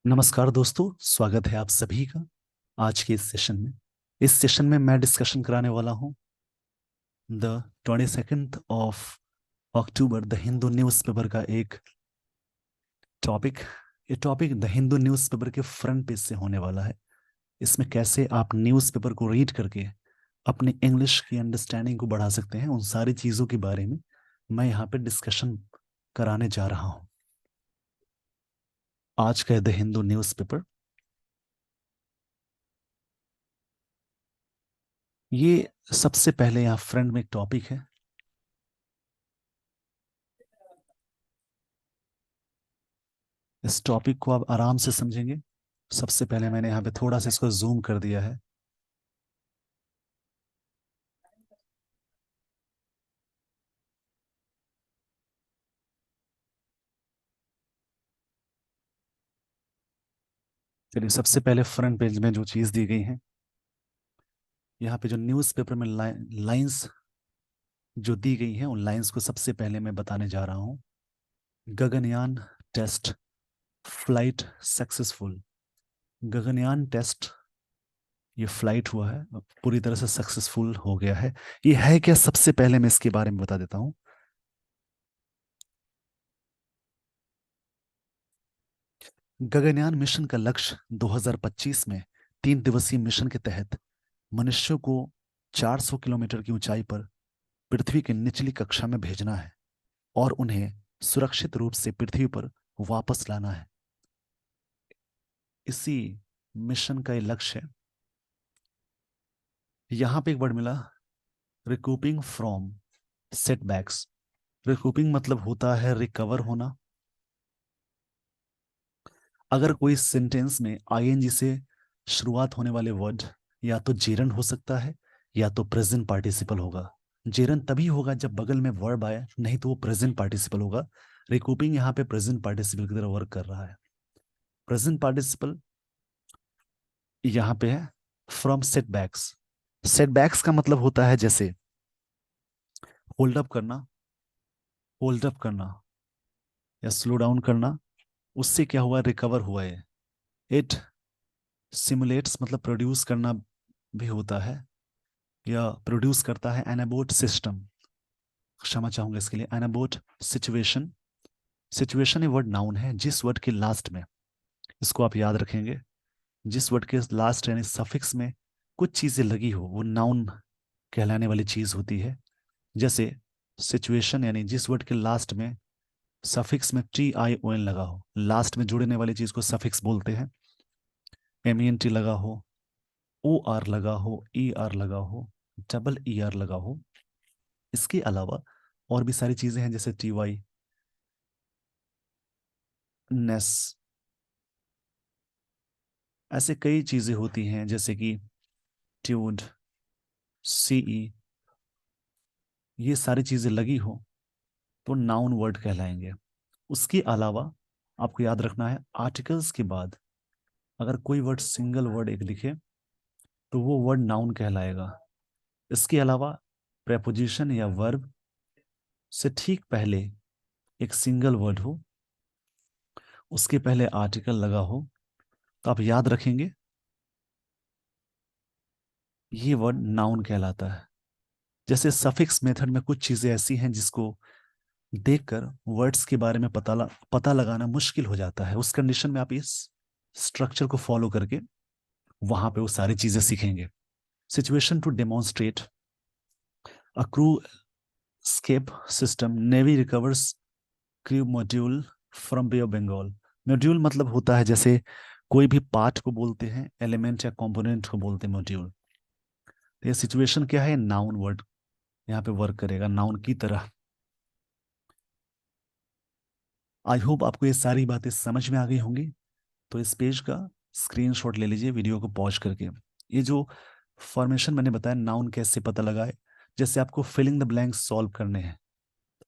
नमस्कार दोस्तों, स्वागत है आप सभी का आज के इस सेशन में। इस सेशन में मैं डिस्कशन कराने वाला हूं the 22 of October the Hindu newspaper का एक टॉपिक। ये टॉपिक द हिंदू न्यूज़पेपर के फ्रंट पेज से होने वाला है। इसमें कैसे आप न्यूज़पेपर को रीड करके अपनी इंग्लिश की अंडरस्टैंडिंग को बढ़ा सकते हैं, उन सारी चीज़ों के बारे में मैं यहाँ पे डिस्कशन कराने जा रहा हूँ। आज का द हिंदू न्यूज़पेपर, ये सबसे पहले यहाँ फ्रंट में एक टॉपिक है। इस टॉपिक को आप आराम से समझेंगे। सबसे पहले मैंने यहाँ पे थोड़ा सा इसको जूम कर दिया है। चलिए, सबसे पहले फ्रंट पेज में जो चीज़ दी गई है, यहाँ पे जो न्यूज़पेपर में लाइंस जो दी गई हैं, उन लाइंस को सबसे पहले मैं बताने जा रहा हूँ। Gaganyaan test flight successful. Gaganyaan test, ये फ्लाइट हुआ है, पूरी तरह से सक्सेसफुल हो गया है। ये है क्या, सबसे पहले मैं इसके बारे में बता देता हूँ। गगनयान मिशन का लक्ष्य 2025 में 3 दिवसीय मिशन के तहत मनुष्यों को 400 किलोमीटर की ऊंचाई पर पृथ्वी की निचली कक्षा में भेजना है और उन्हें सुरक्षित रूप से पृथ्वी पर वापस लाना है। इसी मिशन का ये लक्ष्य है। यहां पे एक वर्ड मिला, रिकूपिंग फ्रॉम सेटबैक्स। रिकूपिंग मतलब होता है रिकवर होना। अगर कोई सेंटेंस में आईएनजी से शुरुआत होने वाले वर्ड या तो जेरंड हो सकता है या तो प्रेजेंट पार्टिसिपल होगा। जेरंड तभी होगा जब बगल में वर्ब आए, नहीं तो वो प्रेजेंट पार्टिसिपल होगा। रिकूपिंग यहाँ पे प्रेजेंट पार्टिसिपल की तरह वर्क कर रहा है। प्रेजेंट पार्टिसिपल यहाँ पे है फ्रॉम सेटबैक्स। सेटबैक्स का मतलब होता है जैसे होल्ड अप करना, होल्ड अप करना या स्लो डाउन करना। उससे क्या हुआ, रिकवर हुआ है। इट सिमुलेट्स मतलब प्रोड्यूस करना भी होता है या प्रोड्यूस करता है एनाबोट सिस्टम। क्षमा चाहूंगा इसके लिए, एनाबोट सिचुएशन। सिचुएशन ये वर्ड नाउन है, जिस वर्ड के लास्ट में, इसको आप याद रखेंगे, जिस वर्ड के लास्ट यानी सफिक्स में कुछ चीजें लगी हो वो नाउन कहलाने वाली चीज होती है। जैसे सिचुएशन यानी जिस वर्ड के लास्ट में सफिक्स में TION लगा हो, लास्ट में जुड़ने वाली चीज को सफिक्स बोलते हैं। MENT लगा हो, OR लगा हो, ER लगा हो, डबल ER लगा हो। इसके अलावा और भी सारी चीजें हैं, जैसे TY, नेस, ऐसे कई चीजें होती हैं, जैसे कि ट्यूड, CE। ये सारी चीजें लगी हो तो नाउन वर्ड कहलाएंगे। उसके अलावा आपको याद रखना है, आर्टिकल्स के बाद अगर कोई वर्ड सिंगल वर्ड एक लिखे तो वो वर्ड नाउन कहलाएगा। इसके अलावा प्रेपोजिशन या वर्ब से ठीक पहले एक सिंगल वर्ड हो, उसके पहले आर्टिकल लगा हो, तो आप याद रखेंगे ये वर्ड नाउन कहलाता है। जैसे सफिक्स मेथड में कुछ चीजें ऐसी हैं जिसको देखकर वर्ड्स के बारे में पता लगाना मुश्किल हो जाता है। उस कंडीशन में आप इस स्ट्रक्चर को फॉलो करके वहां पे वो सारी चीजें सीखेंगे। Situation to demonstrate a crew escape system, navy recovers crew module from Bay of Bengal. Module मतलब होता है, जैसे कोई भी पार्ट को बोलते हैं, एलिमेंट या कंपोनेंट को बोलते हैं मॉड्यूल। तो ये सिचुएशन क्या है, नाउन वर्ड यहाँ पे वर्क करेगा नाउन की तरह। आई होप आपको ये सारी बातें समझ में आ गई होंगी। तो इस पेज का स्क्रीनशॉट ले लीजिए वीडियो को पॉज करके। ये जो फॉर्मेशन मैंने बताया, नाउन कैसे पता लगाए, जैसे आपको फिलिंग द ब्लैंक्स सॉल्व करने हैं,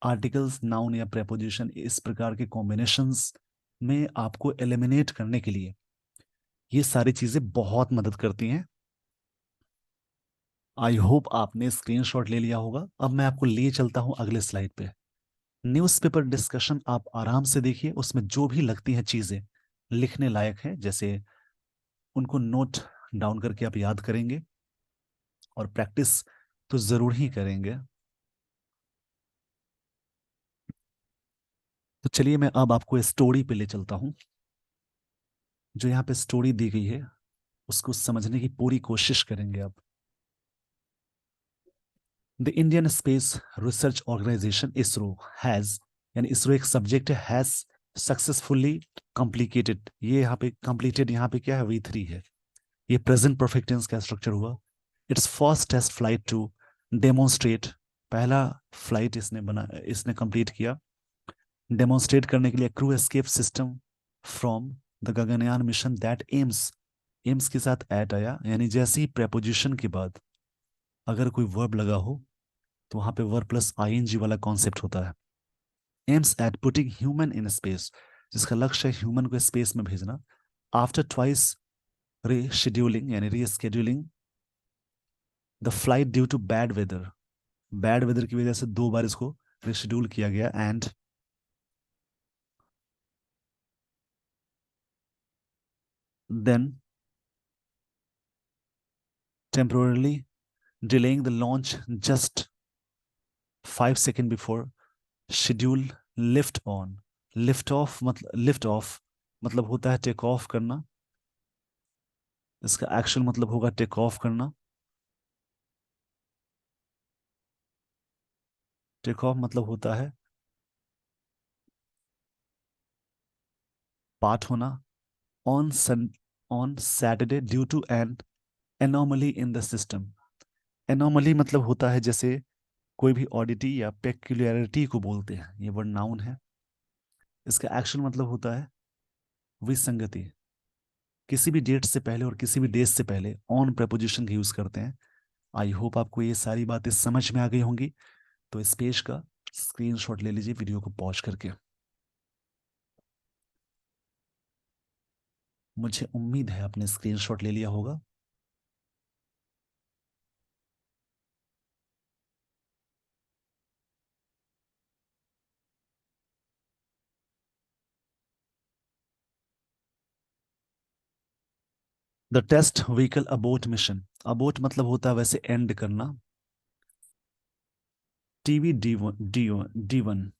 आर्टिकल्स, नाउन या प्रेपोजिशन, इस प्रकार के कॉम्बिनेशंस में आपको एलिमिनेट करने के लिए ये सारी चीजें बहुत मदद करती हैं। आई होप आपने स्क्रीनशॉट ले लिया होगा। अब मैं आपको लिए चलता हूं अगले स्लाइड पे। न्यूज़पेपर डिस्कशन आप आराम से देखिए, उसमें जो भी लगती हैं चीजें लिखने लायक है, जैसे उनको नोट डाउन करके आप याद करेंगे और प्रैक्टिस तो जरूर ही करेंगे। तो चलिए मैं अब आपको स्टोरी पे ले चलता हूँ। जो यहाँ पे स्टोरी दी गई है उसको समझने की पूरी कोशिश करेंगे अब। The Indian Space Research Organisation ISRO has, यानी इसरो एक सब्जेक्ट है, हैज सक्सेसफुली कॉम्प्लिकेटेड, ये यहाँ पे कंप्लीटेड, यहाँ पे क्या है, V3 है। ये प्रेजेंट परफेक्ट टेंस का स्ट्रक्चर हुआ। It's first test flight to demonstrate, पहला फ्लाइट इसने कंप्लीट किया डेमोन्स्ट्रेट करने के लिए crew escape system from the Gaganyaan mission that aims, aims के साथ एट आया, यानी जैसे ही प्रेपोजिशन के बाद अगर कोई वर्ब लगा हो तो वहां पे वर्ब प्लस आईएनजी वाला कॉन्सेप्ट होता है। Aims at putting human in space, जिसका लक्ष्य है ह्यूमन को स्पेस में भेजना। आफ्टर ट्वाइस रीशेड्यूलिंग, यानी rescheduling the flight due to bad weather की वजह से 2 बार इसको रिशेड्यूल किया गया। And then temporarily delaying the launch just 5 seconds before schedule lift on। Lift off मतलब होता है टेक ऑफ करना, इसका एक्चुअल मतलब होगा टेक ऑफ करना। टेक ऑफ मतलब होता है पार्ट होना। On sun on Saturday due to an anomaly in the system. Anomaly मतलब होता है जैसे कोई भी ऑडिटी या पेक्युलियरिटी को बोलते हैं, ये वर्ड नाउन है। इसका एक्चुअल मतलब होता है विसंगति। किसी भी डेट से पहले और किसी भी डेज से पहले ऑन प्रपोजिशन का यूज करते हैं। आई होप आपको ये सारी बातें समझ में आ गई होंगी। तो इस पेज का स्क्रीनशॉट ले लीजिए वीडियो को पॉज करके। मुझे उम्मीद है आपने स्क्रीनशॉट ले लिया होगा। The test vehicle abort mission, abort मतलब होता है वैसे एंड करना। TV D one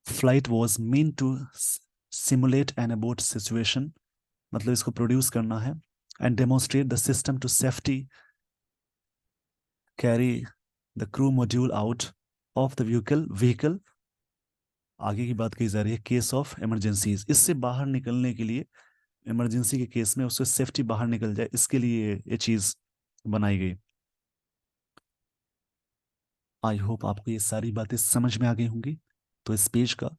flight was mean to simulate an abort situation, मतलब इसको प्रोड्यूस करना है। And demonstrate the system to safety carry the crew module out of the vehicle. आगे की बात कही जा रही है केस ऑफ इमरजेंसीज, इससे बाहर निकलने के लिए, इमरजेंसी के केस में उससे सेफ्टी बाहर निकल जाए, इसके लिए ये चीज बनाई गई। आई होप आपको ये सारी बातें समझ में आ गई होंगी। तो इस पेज का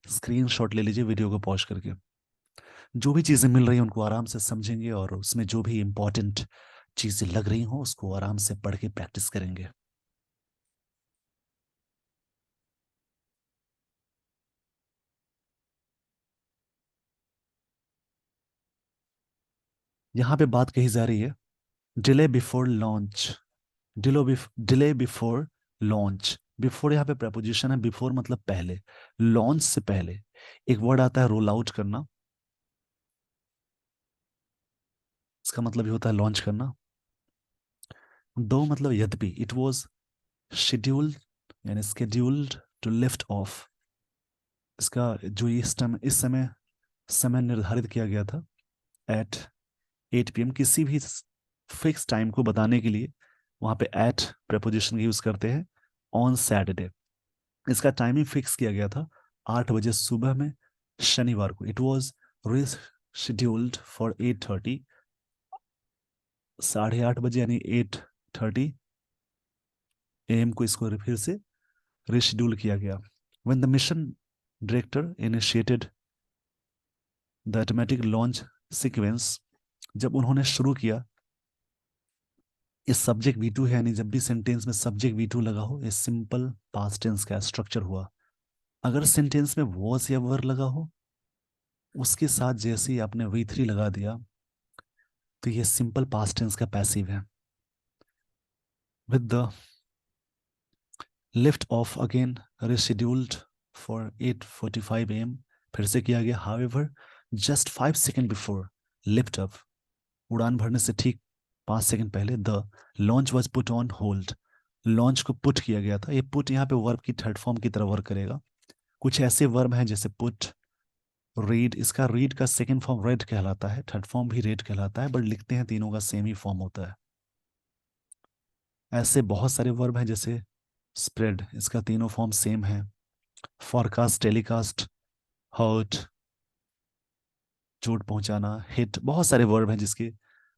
स्क्रीनशॉट ले लीजिए वीडियो को पॉज करके। जो भी चीजें मिल रही हैं उनको आराम से समझेंगे और उसमें जो भी इंपॉर्टेंट चीजें लग रही हों उसको आराम से पढ़ के प्रैक्टिस करेंगे। यहाँ पे बात कही जा रही है delay before launch. Delay before launch, before यहाँ पे प्रपोजिशन है, बिफोर मतलब पहले, लॉन्च से पहले एक वर्ड आता है रोल आउट करना, इसका मतलब ये होता है लॉन्च करना। दो मतलब यद्यपि, इट वॉज शेड्यूल्ड, यानी स्केड्यूल्ड टू लिफ्ट ऑफ, इसका जो ये इस समय समय निर्धारित किया गया था एट 8 PM, किसी भी फिक्स टाइम को बताने के लिए वहां पे एट प्रपोजिशन का यूज करते हैं। ऑन सैटरडे, इसका टाइमिंग फिक्स किया गया था 8 बजे सुबह में शनिवार को। इट वॉज शेड्यूल्ड फॉर 8:30, 8:30 यानी 8:30 AM को इसको फिर से रिशेड्यूल किया गया। When the mission director initiated the automatic launch sequence, जब उन्होंने शुरू किया, इस सब्जेक्ट V2 है, यानी जब भी सेंटेंस में सब्जेक्ट V2 लगा हो ये सिंपल पास्ट टेंस का स्ट्रक्चर हुआ। अगर सेंटेंस में वॉज या वर लगा हो उसके साथ जैसे ही आपने V3 लगा दिया तो ये सिंपल पास्ट टेंस का पैसिव है। With the lift off again rescheduled for 8:45 AM, फिर से किया गया, however just 5 second before lift up, उड़ान भरने से ठीक 5 सेकेंड पहले, the launch was put on hold, launch को पुट किया गया था। ये पुट यहाँ पे वर्ब की थर्ड फॉर्म की तरह वर्क करेगा। कुछ ऐसे वर्ब हैं जैसे पुट, रीड, इसका रीड का सेकंड फॉर्म रेड कहलाता है, थर्ड फॉर्म भी रेड कहलाता है, बट लिखते हैं तीनों का सेम ही फॉर्म होता है। ऐसे बहुत सारे वर्ब हैं जैसे स्प्रेड, इसका तीनों फॉर्म सेम है। फॉरकास्ट, टेलीकास्ट, हर्ट, चोट पहुंचाना, हिट, बहुत सारे वर्ब हैं जिसके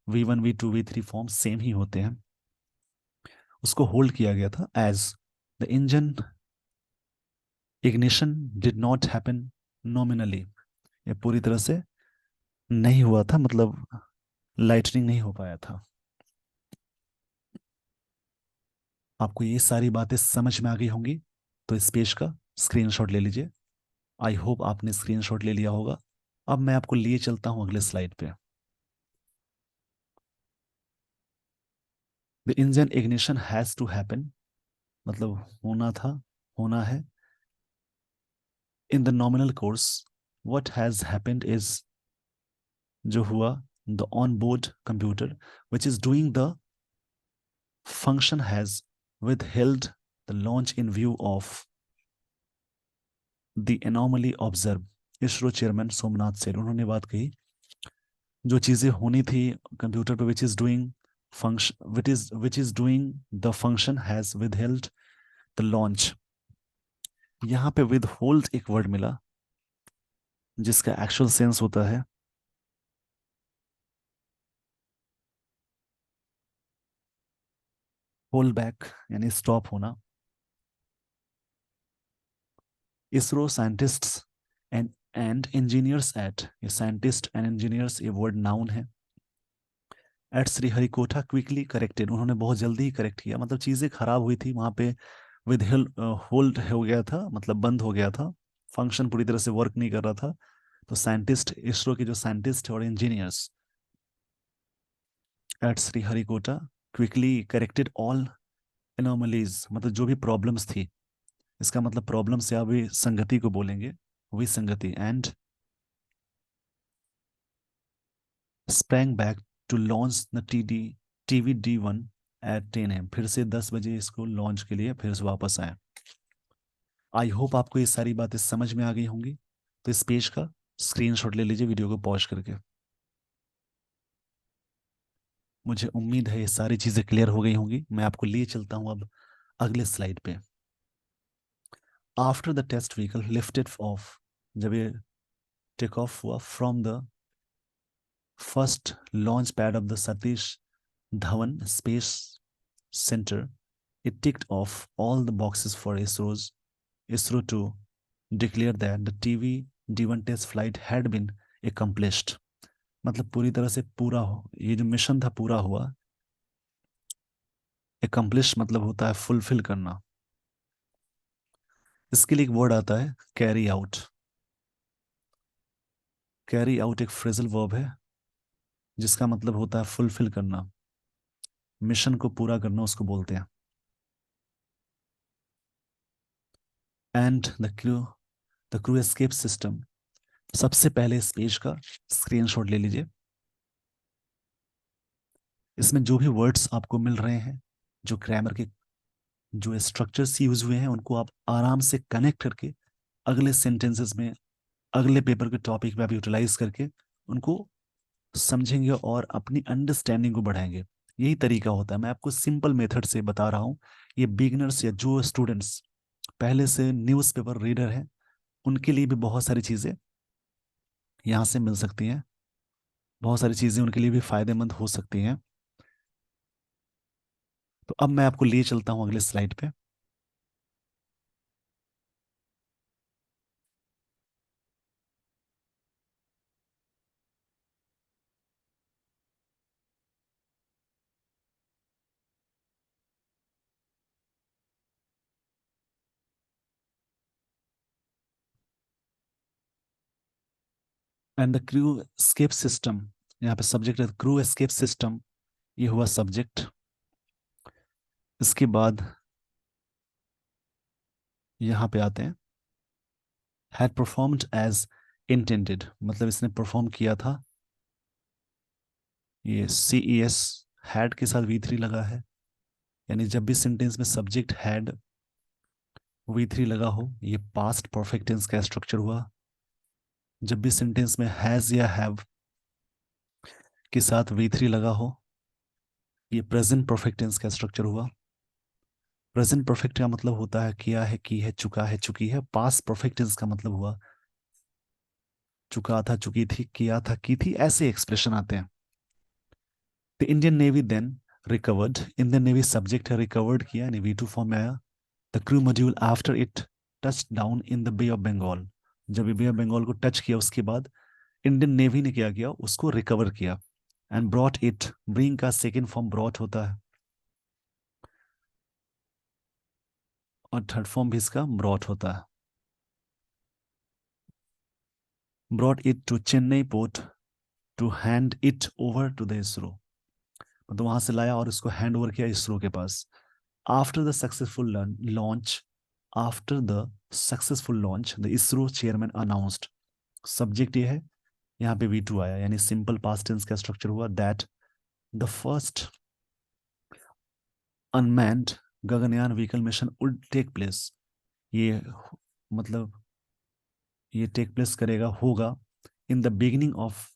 V1 V2 V3 form same ही होते हैं। उसको होल्ड किया गया था as the engine ignition did not happen nominally, ये पूरी तरह से नहीं हुआ था, मतलब लाइटनिंग नहीं हो पाया था। आपको ये सारी बातें समझ में आ गई होंगी, तो इस पेज का स्क्रीनशॉट ले लीजिए। आई होप आपने स्क्रीनशॉट ले लिया होगा। अब मैं आपको लिए चलता हूं अगले स्लाइड पे। The engine ignition has to happen, मतलब होना था, होना है। In the nominal course what has happened is, जो हुआ, the on board computer which is doing the function has withheld the launch in view of the anomaly observed। ISRO chairman Somnath Sen, उन्होंने बात कही, जो चीजें होनी थी कंप्यूटर पे, which is doing function, which is doing the function has withheld the launch. यहाँ पे विद होल्ड एक वर्ड मिला जिसका एक्चुअल सेंस होता है होल्ड बैक, यानी स्टॉप होना। ISRO scientists and engineers at, ये साइंटिस्ट एंड इंजीनियर्स ये वर्ड नाउन है। एट श्रीहरिकोटा क्विकली करेक्टेड, उन्होंने बहुत जल्दी ही करेक्ट किया, मतलब चीज़ें खराब हुई थी वहाँ पे, विद होल्ड हो गया था, मतलब बंद हो गया था, फंक्शन पूरी तरह से वर्क नहीं कर रहा था। तो साइंटिस्ट, इसरो के जो साइंटिस्ट और engineers at Sriharikota quickly corrected all anomalies, मतलब जो भी प्रॉब्लम्स थी, इसका मतलब प्रॉब्लम से आप संगति को बोलेंगे, विसंगति, and sprang back to launch the TV D1 at 10 AM, फिर से 10 बजे इसको लॉन्च के लिए फिर से वापस आए। आई होप आपको ये सारी बातें समझ में आ गई होंगी, तो इस पेज का स्क्रीनशॉट ले लीजिए वीडियो को पॉज करके। मुझे उम्मीद है ये सारी चीज़ें क्लियर हो गई होंगी। मैं आपको लिए चलता हूँ अब अगले स्लाइड पे। After the test vehicle lifted off, जब ये टेक ऑफ हुआ from the first launch pad of the Satish Dhawan Space Centre, it ticked off all the boxes for ISRO to declare that the TV D1 test flight had been accomplished। मतलब पूरी तरह से पूरा हो, ये जो मिशन था पूरा हुआ। accomplish मतलब होता है फुलफिल करना। इसके लिए एक वर्ड आता है कैरी आउट। कैरी आउट एक फ्रेजल वर्ब है जिसका मतलब होता है फुलफिल करना, मिशन को पूरा करना उसको बोलते हैं। And the crew escape system, सबसे पहले इस पेज का स्क्रीनशॉट ले लीजिए। इसमें जो भी वर्ड्स आपको मिल रहे हैं, जो ग्रामर के जो स्ट्रक्चर्स यूज हुए हैं, उनको आप आराम से कनेक्ट करके अगले सेंटेंसेस में, अगले पेपर के टॉपिक में आप यूटिलाइज करके उनको समझेंगे और अपनी अंडरस्टैंडिंग को बढ़ाएंगे। यही तरीका होता है, मैं आपको सिंपल मेथड से बता रहा हूँ। ये बिगिनर्स या जो स्टूडेंट्स पहले से न्यूज़पेपर रीडर हैं, उनके लिए भी बहुत सारी चीज़ें यहाँ से मिल सकती हैं, बहुत सारी चीज़ें उनके लिए भी फायदेमंद हो सकती हैं। तो अब मैं आपको लिए चलता हूँ अगले स्लाइड पे। And the crew escape system, यहाँ पे सब्जेक्ट है क्रू एस्केप सिस्टम, ये हुआ सब्जेक्ट। इसके बाद यहाँ पे आते हैं, had performed as इंटेंडेड मतलब इसने परफॉर्म किया था। ये CES हैड के साथ V3 लगा है, यानी जब भी सेंटेंस में सब्जेक्ट हैड V3 लगा हो ये पास्ट परफेक्ट टेंस का स्ट्रक्चर हुआ। जब भी सेंटेंस में हैज या हैव के साथ V3 लगा हो ये प्रेजेंट परफेक्ट टेंस का स्ट्रक्चर हुआ। प्रेजेंट परफेक्ट का मतलब होता है किया है, की है, चुका है, चुकी है। पास्ट परफेक्ट टेंस का मतलब हुआ चुका था, चुकी थी, किया था, की थी, ऐसे एक्सप्रेशन आते हैं। The Indian Navy then recovered, Indian Navy subject है, रिकवर्ड किया यानी V2 फॉर्म में आया। The crew module after it touch down in the Bay of Bengal, जब ये बे ऑफ बंगाल को टच किया उसके बाद इंडियन नेवी ने क्या किया, उसको रिकवर किया। एंड ब्रॉट इट, ब्रिंग का सेकेंड फॉर्म ब्रॉट होता है और थर्ड फॉर्म भी इसका ब्रॉट होता है। Brought it to Chennai port to hand it over to the ISRO, मतलब वहां से लाया और इसको हैंड ओवर किया इसरो के पास। After the successful launch, after the successful launch the ISRO chairman announced, subject ये है, यहाँ पे V2 आया यानी सिंपल पास्ट टेंस का स्ट्रक्चर हुआ। That the first unmanned Gaganyaan vehicle mission would take place, ये मतलब ये टेक प्लेस करेगा, होगा इन द बिगिनिंग ऑफ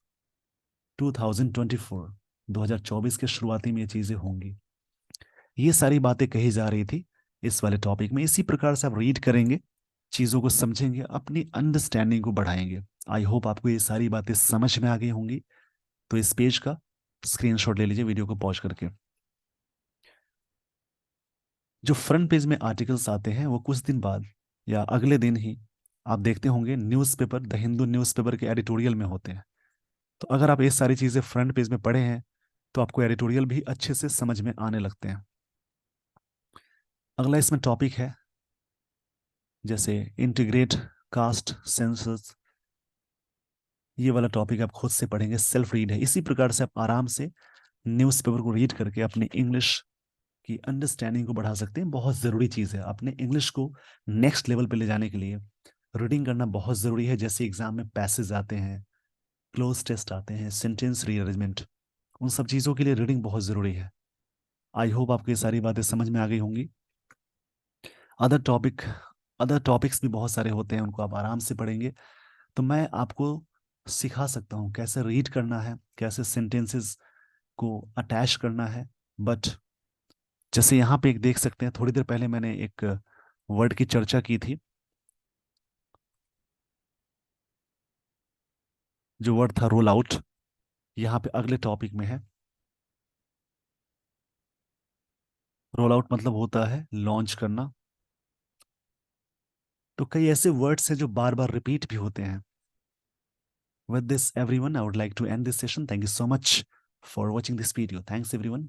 2024, 2024 के शुरुआती में ये चीजें होंगी। ये सारी बातें कही जा रही थी इस वाले टॉपिक में। इसी प्रकार से आप रीड करेंगे, चीज़ों को समझेंगे, अपनी अंडरस्टैंडिंग को बढ़ाएंगे। आई होप आपको ये सारी बातें समझ में आ गई होंगी। तो इस पेज का स्क्रीनशॉट ले लीजिए वीडियो को पॉज करके। जो फ्रंट पेज में आर्टिकल्स आते हैं वो कुछ दिन बाद या अगले दिन ही आप देखते होंगे न्यूज़पेपर, द हिंदू न्यूज़पेपर के एडिटोरियल में होते हैं। तो अगर आप ये सारी चीज़ें फ्रंट पेज में पढ़े हैं तो आपको एडिटोरियल भी अच्छे से समझ में आने लगते हैं। अगला इसमें टॉपिक है जैसे इंटीग्रेट कास्ट सेंसस, ये वाला टॉपिक आप खुद से पढ़ेंगे, सेल्फ रीड है। इसी प्रकार से आप आराम से न्यूज़पेपर को रीड करके अपनी इंग्लिश की अंडरस्टैंडिंग को बढ़ा सकते हैं। बहुत ज़रूरी चीज़ है अपने इंग्लिश को नेक्स्ट लेवल पे ले जाने के लिए। रीडिंग करना बहुत ज़रूरी है। जैसे एग्जाम में पैसेज आते हैं, क्लोज टेस्ट आते हैं, सेंटेंस रीअरेंजमेंट, उन सब चीज़ों के लिए रीडिंग बहुत ज़रूरी है। आई होप आपको ये सारी बातें समझ में आ गई होंगी। अदर टॉपिक, अदर टॉपिक्स भी बहुत सारे होते हैं, उनको आप आराम से पढ़ेंगे। तो मैं आपको सिखा सकता हूँ कैसे रीड करना है, कैसे सेंटेंसेस को अटैच करना है। बट जैसे यहाँ पे एक देख सकते हैं, थोड़ी देर पहले मैंने एक वर्ड की चर्चा की थी, जो वर्ड था रोल आउट, यहाँ पे अगले टॉपिक में है। रोल आउट मतलब होता है लॉन्च करना। तो कई ऐसे वर्ड्स हैं जो बार बार रिपीट भी होते हैं। With this, everyone, I would like to end this session. Thank you so much for watching this video. Thanks, everyone.